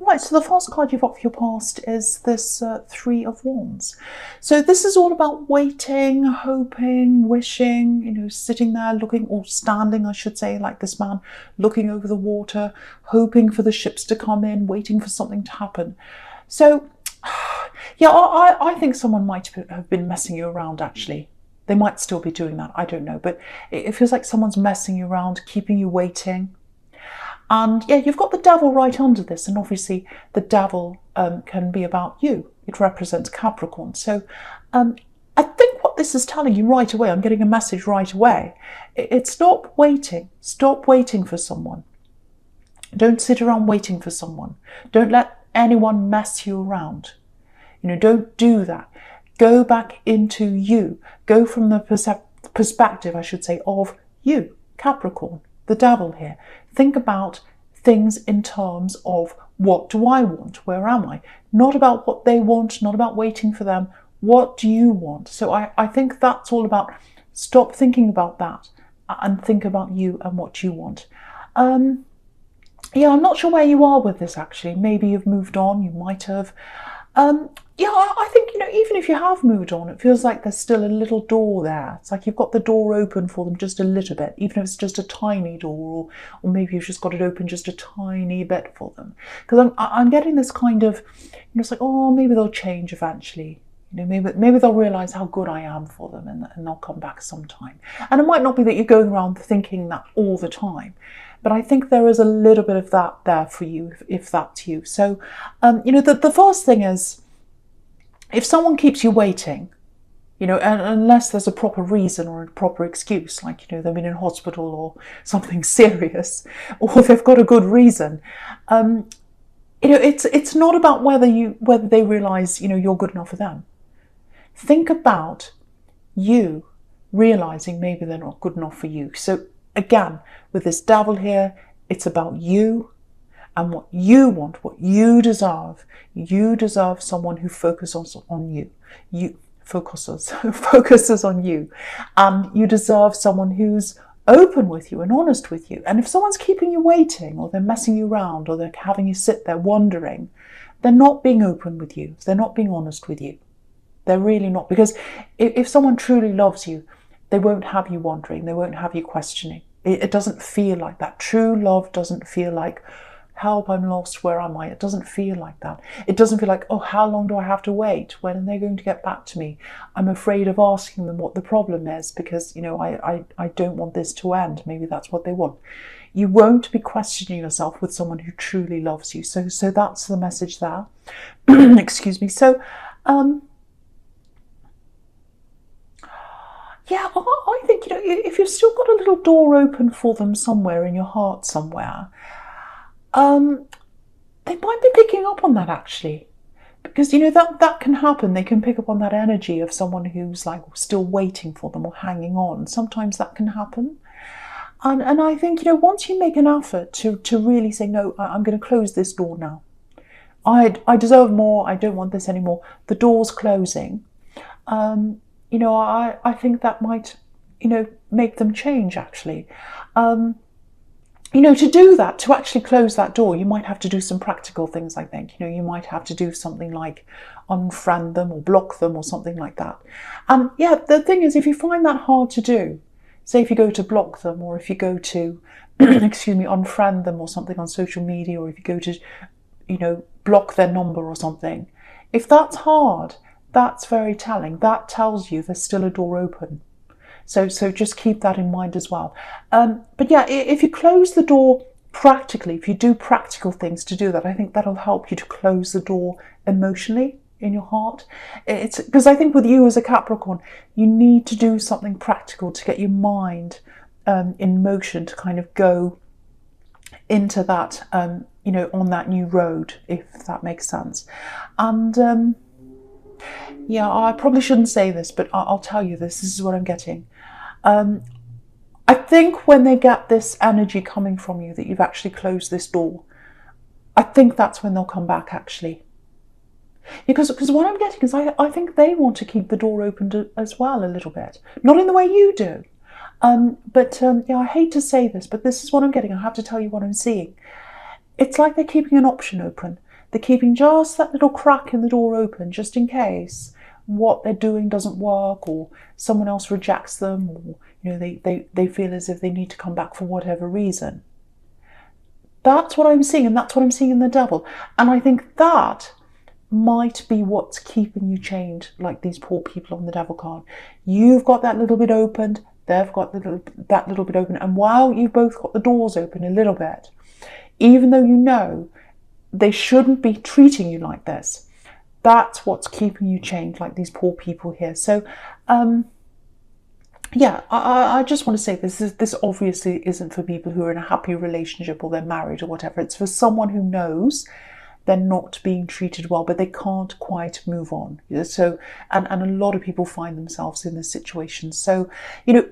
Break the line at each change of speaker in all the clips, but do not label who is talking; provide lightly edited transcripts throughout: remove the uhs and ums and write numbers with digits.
Right, so the first card you've got for your past is this Three of Wands. So this is all about waiting, hoping, wishing, you know, sitting there looking, or standing, I should say, like this man, looking over the water, hoping for the ships to come in, waiting for something to happen. So, yeah, I think someone might have been messing you around, actually. They might still be doing that, I don't know. But it feels like someone's messing you around, keeping you waiting. And yeah, you've got the devil right under this, and obviously the devil can be about you. It represents Capricorn. So I think what this is telling you right away, I'm getting a message right away, it's stop waiting. Stop waiting for someone. Don't sit around waiting for someone. Don't let anyone mess you around. You know, don't do that. Go back into you. Go from the perspective, I should say, of you, Capricorn, the devil here. Think about things in terms of, what do I want? Where am I? Not about what they want, not about waiting for them. What do you want? So I think that's all about, stop thinking about that and think about you and what you want. Yeah, I'm not sure where you are with this, actually. Maybe you've moved on, you might have. Yeah, I think, you know, even if you have moved on, it feels like there's still a little door there. It's like you've got the door open for them just a little bit, even if it's just a tiny door, or maybe you've just got it open just a tiny bit for them. Because I'm getting this kind of, you know, it's like, oh, maybe they'll change eventually. You know, maybe they'll realise how good I am for them, and they'll come back sometime. And it might not be that you're going around thinking that all the time, but I think there is a little bit of that there for you, if that's you. So, you know, the first thing is, if someone keeps you waiting, you know, and unless there's a proper reason or a proper excuse, like, you know, they've been in hospital or something serious, or they've got a good reason, you know, it's not about whether they realise, you know, you're good enough for them. Think about you realising maybe they're not good enough for you. So again, with this devil here, it's about you and what you want, what you deserve. You deserve someone who focuses on you. Focuses on you. And you deserve someone who's open with you and honest with you. And if someone's keeping you waiting, or they're messing you around, or they're having you sit there wondering, they're not being open with you. They're not being honest with you. They're really not. Because if someone truly loves you, they won't have you wondering. They won't have you questioning. It doesn't feel like that. True love doesn't feel like, help, I'm lost, where am I? It doesn't feel like that. It doesn't feel like, oh, how long do I have to wait? When are they going to get back to me? I'm afraid of asking them what the problem is, because, you know, I don't want this to end. Maybe that's what they want. You won't be questioning yourself with someone who truly loves you. So that's the message there. Excuse me. So, yeah, I think, you know, if you've still got a little door open for them somewhere in your heart somewhere, they might be picking up on that, actually, because, you know, that can happen. They can pick up on that energy of someone who's like still waiting for them or hanging on. Sometimes that can happen. And I think, you know, once you make an effort to really say, no, I'm going to close this door now. I deserve more. I don't want this anymore. The door's closing. You know, I think that might, you know, make them change, actually. You know, to do that, to actually close that door, you might have to do some practical things, I think. You know, you might have to do something like unfriend them or block them or something like that. And yeah, the thing is, if you find that hard to do, say if you go to block them, or if you go to, excuse me, unfriend them or something on social media, or if you go to, you know, block their number or something, if that's hard, that's very telling. That tells you there's still a door open. So just keep that in mind as well. But yeah, if you close the door practically, if you do practical things to do that, I think that'll help you to close the door emotionally in your heart. It's because I think with you as a Capricorn, you need to do something practical to get your mind in motion, to kind of go into that, you know, on that new road, if that makes sense. And yeah, I probably shouldn't say this, but I'll tell you this. This is what I'm getting. I think when they get this energy coming from you that you've actually closed this door, I think that's when they'll come back, actually. Because what I'm getting is I think they want to keep the door open as well, a little bit. Not in the way you do. But yeah, I hate to say this, but this is what I'm getting. I have to tell you what I'm seeing. It's like they're keeping an option open. They're keeping just that little crack in the door open, just in case what they're doing doesn't work, or someone else rejects them, or they feel as if they need to come back for whatever reason. That's what I'm seeing, and that's what I'm seeing in the devil. And I think that might be what's keeping you chained, like these poor people on the devil card. You've got that little bit opened, they've got that little bit open, and while you've both got the doors open a little bit, even though you know they shouldn't be treating you like this, that's what's keeping you chained, like these poor people here. So yeah, I just want to say this obviously isn't for people who are in a happy relationship or they're married or whatever. It's for someone who knows they're not being treated well, but they can't quite move on. So, and a lot of people find themselves in this situation. So,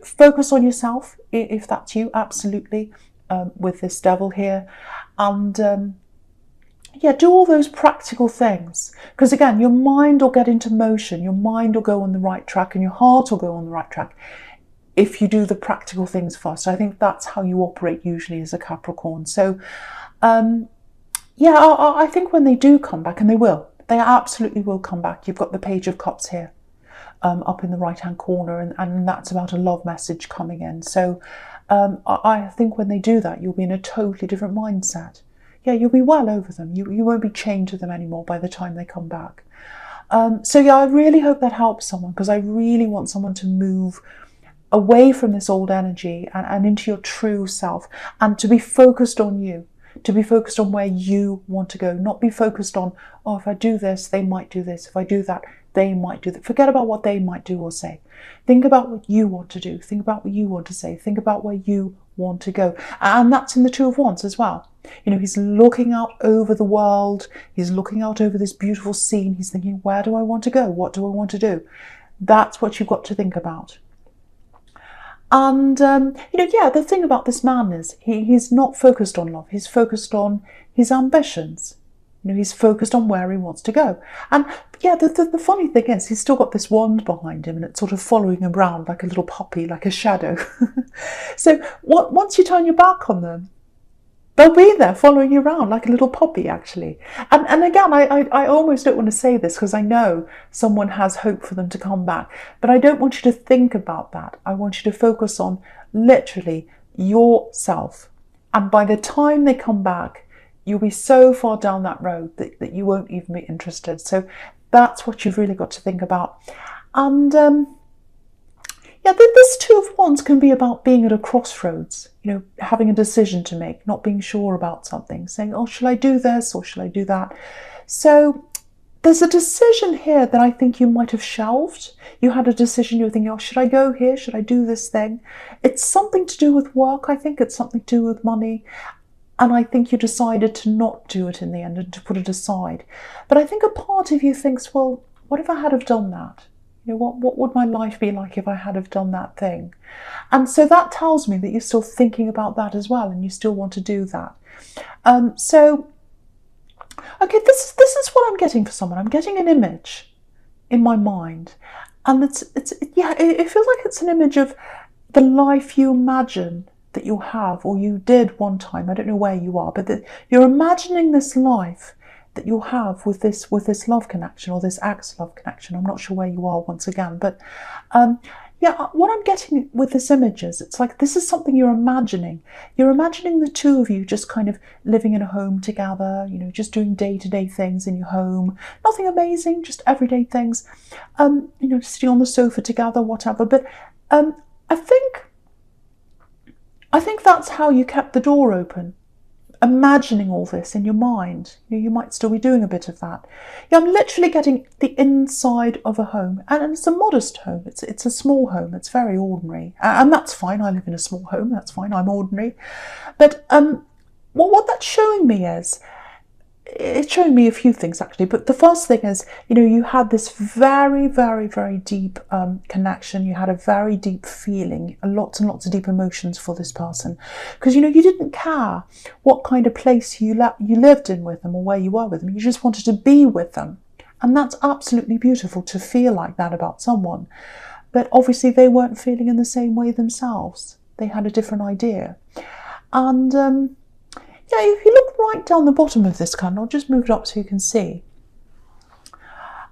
focus on yourself if that's you, absolutely, with this devil here. And yeah, do all those practical things. Because again, your mind will get into motion, your mind will go on the right track, and your heart will go on the right track if you do the practical things first. I think that's how you operate usually as a Capricorn. So, yeah, I think when they do come back, and they absolutely will come back. You've got the Page of Cups here, up in the right-hand corner, and that's about a love message coming in. So I think when they do that, you'll be in a totally different mindset. Yeah, you'll be well over them. You won't be chained to them anymore by the time they come back. So yeah, I really hope that helps someone, because I really want someone to move away from this old energy and into your true self, and to be focused on you, to be focused on where you want to go, not be focused on, oh, if I do this, they might do this. If I do that, they might do that. Forget about what they might do or say. Think about what you want to do. Think about what you want to say. Think about where you want to go. And that's in the Two of Wands as well. He's looking out over the world. He's looking out over this beautiful scene. He's thinking, where do I want to go? What do I want to do? That's what you've got to think about. And, yeah, the thing about this man is he's not focused on love. He's focused on his ambitions. He's focused on where he wants to go. And, yeah, the funny thing is he's still got this wand behind him, and it's sort of following him around like a little puppy, like a shadow. So once you turn your back on them, they'll be there following you around like a little puppy, actually. And again, I almost don't want to say this because I know someone has hope for them to come back. But I don't want you to think about that. I want you to focus on literally yourself. And by the time they come back, you'll be so far down that road that you won't even be interested. So that's what you've really got to think about. And yeah, this Two of Wands can be about being at a crossroads, having a decision to make, not being sure about something, saying, oh, shall I do this or shall I do that? So there's a decision here that I think you might have shelved. You had a decision, you were thinking, oh, should I go here? Should I do this thing? It's something to do with work, I think. It's something to do with money. And I think you decided to not do it in the end and to put it aside. But I think a part of you thinks, well, what if I had have done that? What would my life be like if I had have done that thing? And so that tells me that you're still thinking about that as well, and you still want to do that. So, okay, this is what I'm getting for someone. I'm getting an image in my mind, and it feels like it's an image of the life you imagine that you'll have, or you did one time. I don't know where you are, but you're imagining this life that you'll have with this love connection, or this ex-love connection. I'm not sure where you are once again, but yeah, what I'm getting with this image is it's like this is something you're imagining. You're imagining the two of you just kind of living in a home together, just doing day-to-day things in your home. Nothing amazing, just everyday things. Sitting on the sofa together, whatever. But I think that's how you kept the door open. Imagining all this in your mind. You might still be doing a bit of that. Yeah, I'm literally getting the inside of a home, and it's a modest home. It's a small home. It's very ordinary, and that's fine. I live in a small home. That's fine. I'm ordinary. But what that's showing me is, it's showing me a few things actually. But the first thing is, you had this very, very, very deep connection. You had a very deep feeling, lots and lots of deep emotions for this person, because you didn't care what kind of place you lived in with them or where you were with them. You just wanted to be with them, and that's absolutely beautiful to feel like that about someone. But obviously, they weren't feeling in the same way themselves. They had a different idea, and yeah, if you look right down the bottom of this card, and I'll just move it up so you can see.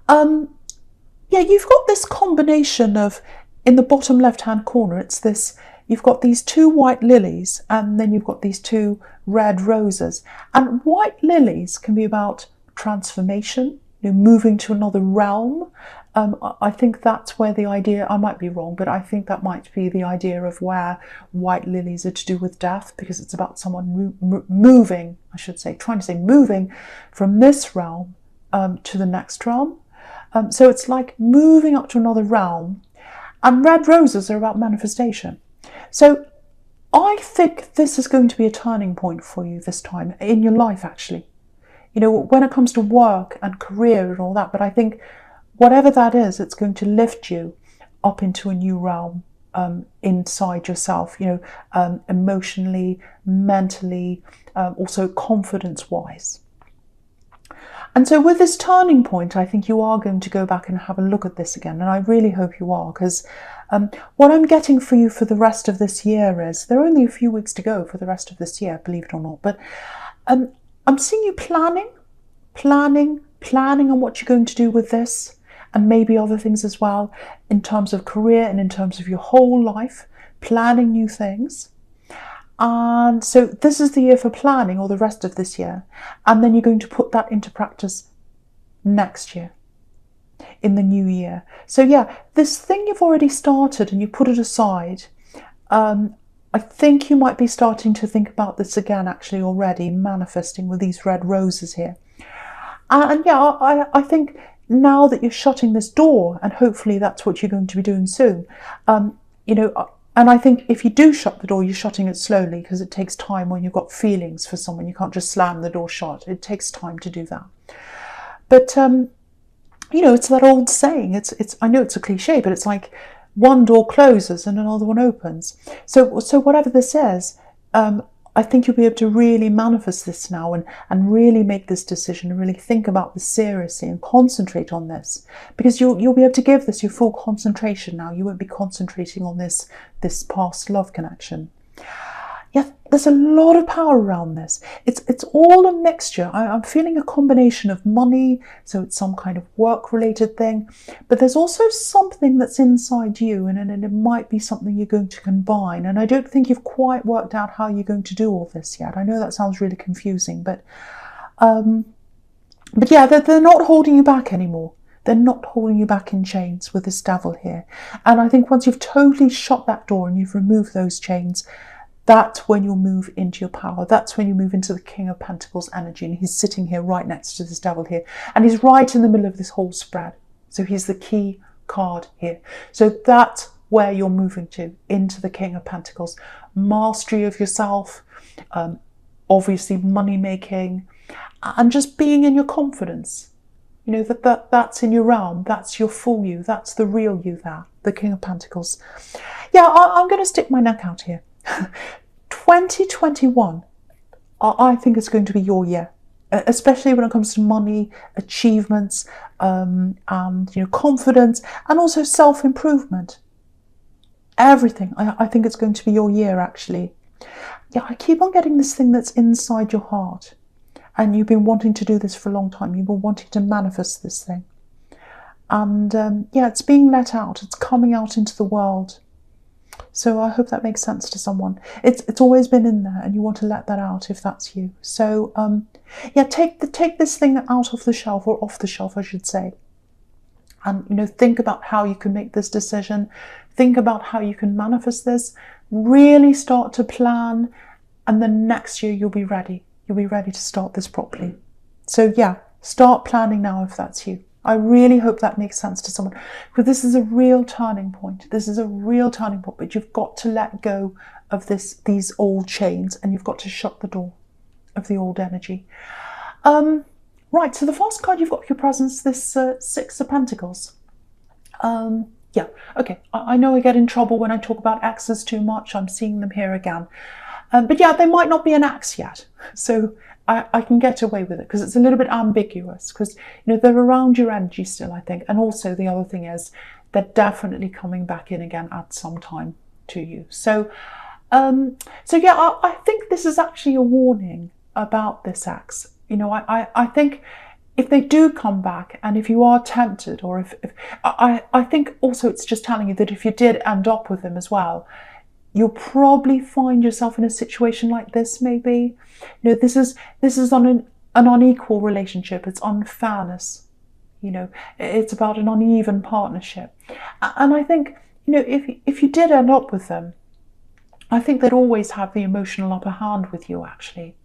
Yeah, you've got this combination of, in the bottom left-hand corner, it's this, you've got these 2 white lilies, and then you've got these 2 red roses. And white lilies can be about transformation, moving to another realm. I think that's where the idea, I might be wrong, but I think that might be the idea of where white lilies are to do with death, because it's about someone moving, I should say, trying to say moving from this realm to the next realm. So it's like moving up to another realm. And red roses are about manifestation. So I think this is going to be a turning point for you this time in your life, actually. When it comes to work and career and all that, but I think whatever that is, it's going to lift you up into a new realm inside yourself, emotionally, mentally, also confidence-wise. And so with this turning point, I think you are going to go back and have a look at this again. And I really hope you are, because what I'm getting for you for the rest of this year is, there are only a few weeks to go for the rest of this year, believe it or not. But I'm seeing you planning on what you're going to do with this, and maybe other things as well, in terms of career and in terms of your whole life, planning new things. And so this is the year for planning, or the rest of this year. And then you're going to put that into practice next year, in the new year. So yeah, this thing you've already started and you put it aside, I think you might be starting to think about this again, actually, already, manifesting with these red roses here. And yeah, I think now that you're shutting this door, and hopefully that's what you're going to be doing soon, and I think if you do shut the door, you're shutting it slowly, because it takes time when you've got feelings for someone. You can't just slam the door shut. It takes time to do that. But, it's that old saying. I know it's a cliche, but it's like one door closes and another one opens. So whatever this is, I think you'll be able to really manifest this now, and really make this decision, and really think about this seriously and concentrate on this, because you'll be able to give this your full concentration now. You won't be concentrating on this past love connection. Yeah, there's a lot of power around this. It's all a mixture. I'm feeling a combination of money, so it's some kind of work-related thing, but there's also something that's inside you, and it might be something you're going to combine. And I don't think you've quite worked out how you're going to do all this yet. I know that sounds really confusing, but yeah, they're not holding you back anymore. They're not holding you back in chains with this devil here. And I think once you've totally shut that door and you've removed those chains, that's when you'll move into your power. That's when you move into the King of Pentacles energy. And he's sitting here right next to this devil here. And he's right in the middle of this whole spread. So he's the key card here. So that's where you're moving to, into the King of Pentacles. Mastery of yourself, obviously money making, and just being in your confidence. That's in your realm. That's your full you. That's the real you there, the King of Pentacles. Yeah, I'm going to stick my neck out here. 2021, I think it's going to be your year, especially when it comes to money, achievements, and confidence, and also self-improvement. Everything. I think it's going to be your year, actually. Yeah, I keep on getting this thing that's inside your heart, and you've been wanting to do this for a long time. You've been wanting to manifest this thing, and yeah, it's being let out. It's coming out into the world. So I hope that makes sense to someone. It's always been in there, and you want to let that out if that's you. So yeah, take this thing out of the shelf, or off the shelf, I should say. And think about how you can make this decision. Think about how you can manifest this. Really start to plan, and then next year you'll be ready. You'll be ready to start this properly. So yeah, start planning now if that's you. I really hope that makes sense to someone, because this is a real turning point. This is a real turning point, but you've got to let go of these old chains, and you've got to shut the door of the old energy. Right, so the first card you've got for your presence, this Six of Pentacles. Yeah, okay, I know I get in trouble when I talk about exes too much. I'm seeing them here again. But yeah, they might not be an ex yet. So I can get away with it, because it's a little bit ambiguous, because they're around your energy still, I think. And also the other thing is, they're definitely coming back in again at some time to you. So yeah, I think this is actually a warning about this ex. I think if they do come back, and if you are tempted, or if I think also it's just telling you that if you did end up with them as well, you'll probably find yourself in a situation like this. Maybe, this is on an unequal relationship. It's unfairness. It's about an uneven partnership, and I think if you did end up with them, I think they'd always have the emotional upper hand with you. Actually,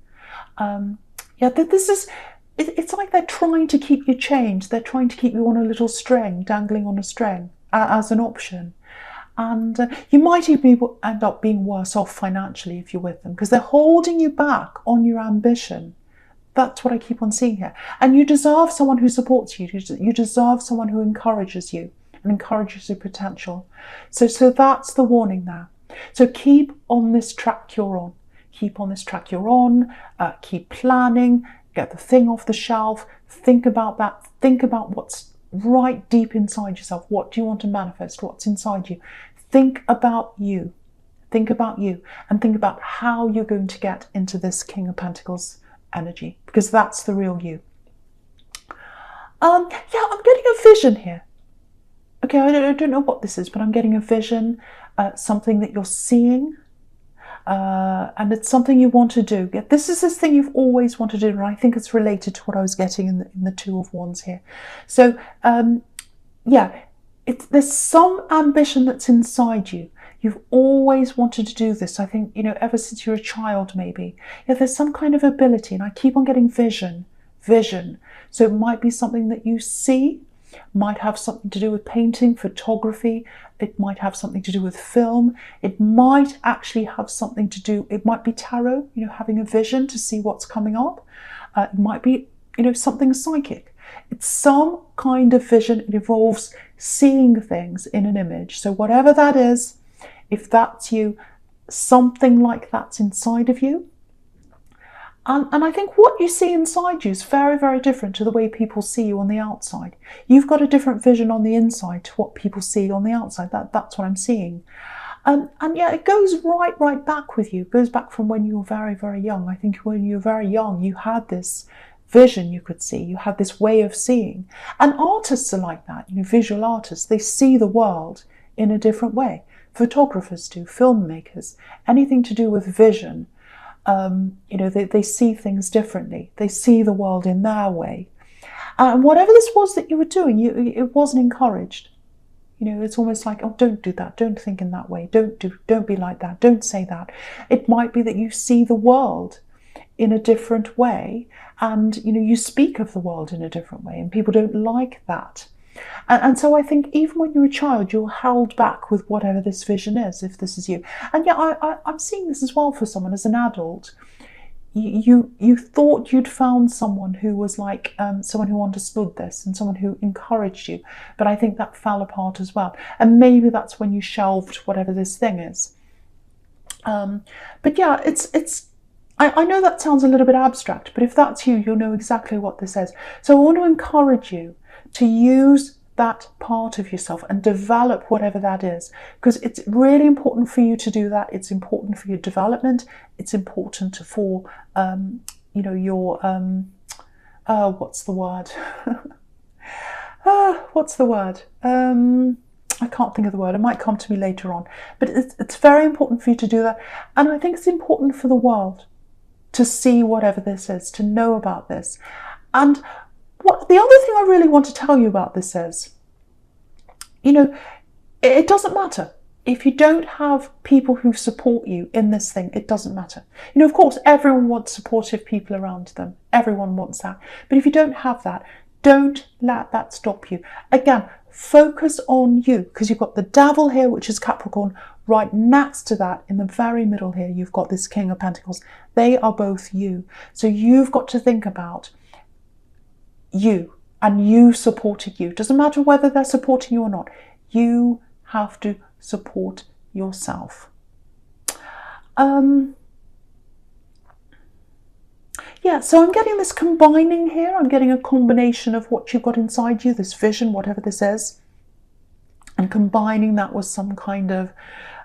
it's like they're trying to keep you chained. They're trying to keep you on a little string, dangling on a string as an option. And you might even end up being worse off financially if you're with them, because they're holding you back on your ambition. That's what I keep on seeing here. And you deserve someone who supports you. You deserve someone who encourages you and encourages your potential. So that's the warning there. So keep on this track you're on. Keep on this track you're on. Keep planning. Get the thing off the shelf. Think about that. Think about what's right deep inside yourself. What do you want to manifest? What's inside you? Think about you. Think about you, and think about how you're going to get into this King of Pentacles energy, because that's the real you. I'm getting a vision here. Okay, I don't know what this is, but I'm getting a vision, something that you're seeing, and it's something you want to do. This is this thing you've always wanted to do, and I think it's related to what I was getting in the Two of Wands here. So, there's some ambition that's inside you. You've always wanted to do this. I think, ever since you're a child, maybe. There's some kind of ability, and I keep on getting vision. So it might be something that you see, might have something to do with painting, photography. It might have something to do with film. It might actually have something to do, it might be tarot, having a vision to see what's coming up. It might be, something psychic. It's some kind of vision. It involves seeing things in an image. So whatever that is, if that's you, something like that's inside of you. And I think what you see inside you is very, very different to the way people see you on the outside. You've got a different vision on the inside to what people see on the outside. That's what I'm seeing. It goes right back with you. It goes back from when you were very, very young. I think when you were very young, you had this vision you could see. You had this way of seeing. And artists are like that, visual artists. They see the world in a different way. Photographers do, filmmakers, anything to do with vision. They see things differently. They see the world in their way. And whatever this was that you were doing, it wasn't encouraged. It's almost like, oh, don't do that. Don't think in that way. Don't be like that. Don't say that. It might be that you see the world in a different way, and you speak of the world in a different way, and people don't like that. And so I think even when you're a child, you're held back with whatever this vision is, if this is you. And I'm seeing this as well for someone as an adult. You thought you'd found someone who was like someone who understood this and someone who encouraged you, but I think that fell apart as well. And maybe that's when you shelved whatever this thing is. I know that sounds a little bit abstract, but if that's you, you'll know exactly what this is. So I want to encourage you to use that part of yourself and develop whatever that is, because it's really important for you to do that. It's important for your development. It's important for your what's the word? What's the word? I can't think of the word. It might come to me later on. But it's very important for you to do that. And I think it's important for the world to see whatever this is, to know about this. And the other thing I really want to tell you about this is, it doesn't matter. If you don't have people who support you in this thing, it doesn't matter. Of course, everyone wants supportive people around them. Everyone wants that. But if you don't have that, don't let that stop you. Again, focus on you, because you've got the Devil here, which is Capricorn. Right next to that, in the very middle here, you've got this King of Pentacles. They are both you. So you've got to think about you and you supporting you. Doesn't matter whether they're supporting you or not. You have to support yourself. So I'm getting this combining here. I'm getting a combination of what you've got inside you, this vision, whatever this is, and combining that with some kind of,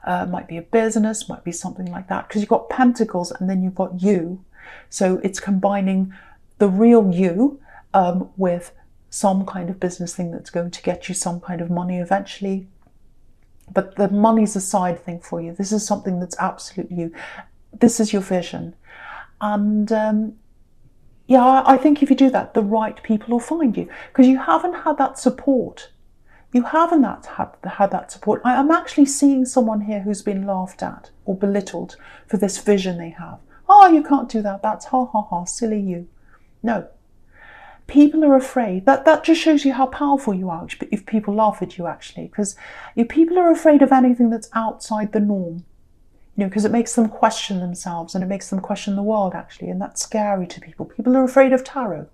might be a business, might be something like that, because you've got Pentacles and then you've got you. So it's combining the real you with some kind of business thing that's going to get you some kind of money eventually. But the money's a side thing for you. This is something that's absolutely you. This is your vision. And yeah, I think if you do that, the right people will find you, because you haven't had that support. You haven't had that support. I'm actually seeing someone here who's been laughed at or belittled for this vision they have. Oh, you can't do that. That's ha ha ha, silly you. No. People are afraid. That just shows you how powerful you are if people laugh at you, actually, because people are afraid of anything that's outside the norm. Because it makes them question themselves and it makes them question the world, actually, and that's scary to people. People are afraid of tarot.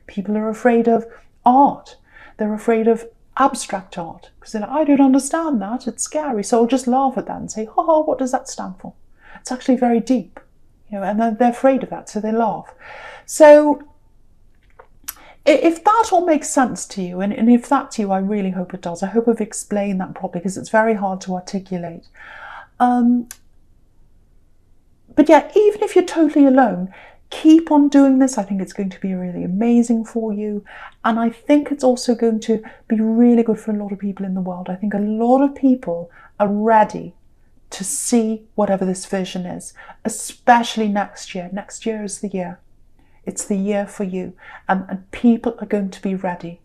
People are afraid of art. They're afraid of abstract art because they're like, I don't understand that. It's scary. So I'll just laugh at that and say, ha, what does that stand for? It's actually very deep, and they're afraid of that, so they laugh. So if that all makes sense to you, and if that's you, I really hope it does. I hope I've explained that properly, because it's very hard to articulate. But yeah, even if you're totally alone, keep on doing this. I think it's going to be really amazing for you. And I think it's also going to be really good for a lot of people in the world. I think a lot of people are ready to see whatever this vision is, especially next year. Next year is the year. It's the year for you. And people are going to be ready.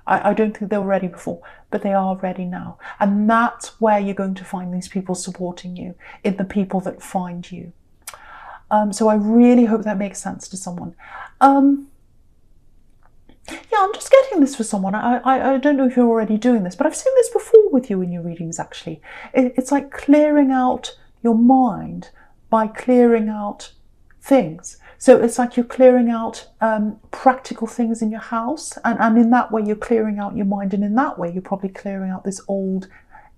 I don't think they were ready before, but they are ready now. And that's where you're going to find these people supporting you, in the people that find you. So I really hope that makes sense to someone. Yeah, I'm just getting this for someone. I don't know if you're already doing this, but I've seen this before with you in your readings, actually. It's like clearing out your mind by clearing out things. So it's like you're clearing out practical things in your house, and in that way you're clearing out your mind, and in that way you're probably clearing out this old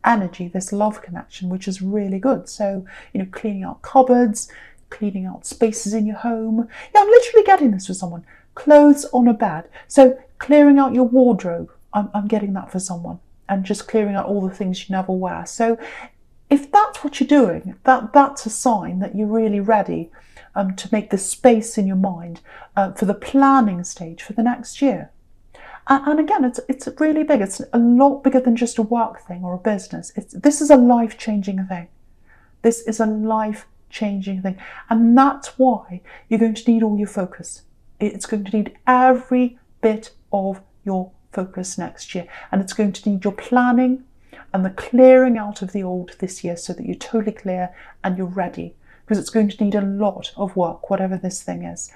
energy, this love connection, which is really good. So, cleaning out cupboards, cleaning out spaces in your home. Yeah, I'm literally getting this for someone. Clothes on a bed. So clearing out your wardrobe. I'm getting that for someone, and just clearing out all the things you never wear. So if that's what you're doing, that's a sign that you're really ready to make the space in your mind for the planning stage for the next year. And again, it's really big. It's a lot bigger than just a work thing or a business. This is a life-changing thing. This is a life-changing thing. And that's why you're going to need all your focus. It's going to need every bit of your focus next year. And it's going to need your planning and the clearing out of the old this year, so that you're totally clear and you're ready. Because it's going to need a lot of work, whatever this thing is.